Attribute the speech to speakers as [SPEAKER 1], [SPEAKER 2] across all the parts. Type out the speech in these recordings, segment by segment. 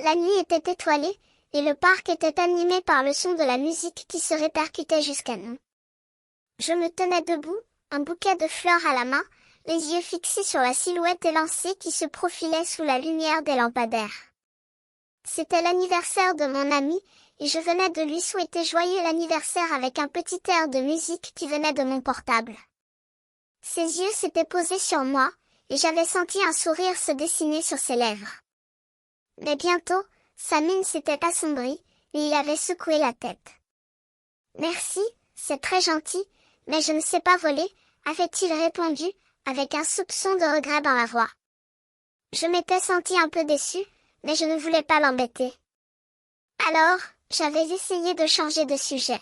[SPEAKER 1] La nuit était étoilée, et le parc était animé par le son de la musique qui se répercutait jusqu'à nous. Je me tenais debout, un bouquet de fleurs à la main, les yeux fixés sur la silhouette élancée qui se profilait sous la lumière des lampadaires. C'était l'anniversaire de mon ami, et je venais de lui souhaiter joyeux anniversaire avec un petit air de musique qui venait de mon portable. Ses yeux s'étaient posés sur moi, et j'avais senti un sourire se dessiner sur ses lèvres. Mais bientôt, sa mine s'était assombrie, et il avait secoué la tête. « Merci, c'est très gentil, mais je ne sais pas voler, » avait-il répondu, avec un soupçon de regret dans la voix. Je m'étais senti un peu déçue, mais je ne voulais pas l'embêter. Alors, j'avais essayé de changer de sujet.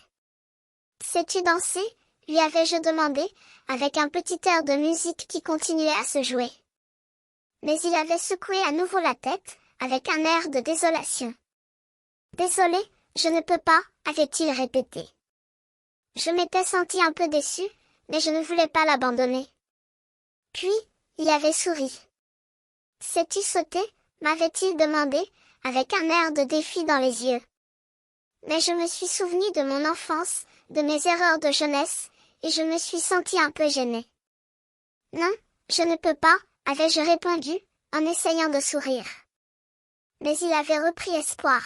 [SPEAKER 1] « Sais-tu danser ?» lui avais-je demandé, avec un petit air de musique qui continuait à se jouer. Mais il avait secoué à nouveau la tête, avec un air de désolation. « Désolé, je ne peux pas, » avait-il répété. Je m'étais senti un peu déçue, mais je ne voulais pas l'abandonner. Puis, il avait souri. « Sais-tu sauter ?» m'avait-il demandé, avec un air de défi dans les yeux. Mais je me suis souvenu de mon enfance, de mes erreurs de jeunesse, et je me suis senti un peu gênée. « Non, je ne peux pas, » avais-je répondu, en essayant de sourire. Mais il avait repris espoir.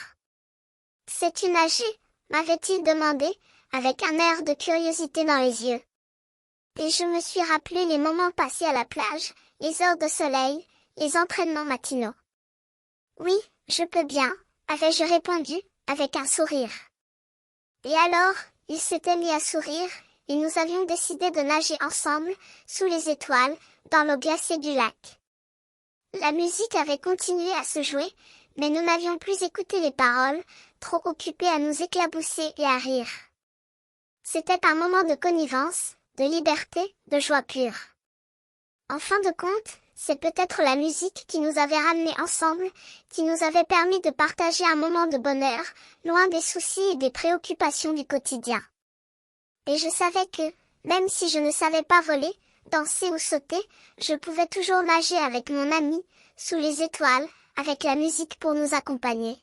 [SPEAKER 1] « Sais-tu nager ?» m'avait-il demandé, avec un air de curiosité dans les yeux. Et je me suis rappelé les moments passés à la plage, les heures de soleil, les entraînements matinaux. « Oui, je peux bien, » avais-je répondu, avec un sourire. Et alors, il s'était mis à sourire, et nous avions décidé de nager ensemble, sous les étoiles, dans l'eau glacée du lac. La musique avait continué à se jouer, mais nous n'avions plus écouté les paroles, trop occupés à nous éclabousser et à rire. C'était un moment de connivence, de liberté, de joie pure. En fin de compte, c'est peut-être la musique qui nous avait ramenés ensemble, qui nous avait permis de partager un moment de bonheur, loin des soucis et des préoccupations du quotidien. Et je savais que, même si je ne savais pas voler, danser ou sauter, je pouvais toujours nager avec mon ami, sous les étoiles, avec la musique pour nous accompagner.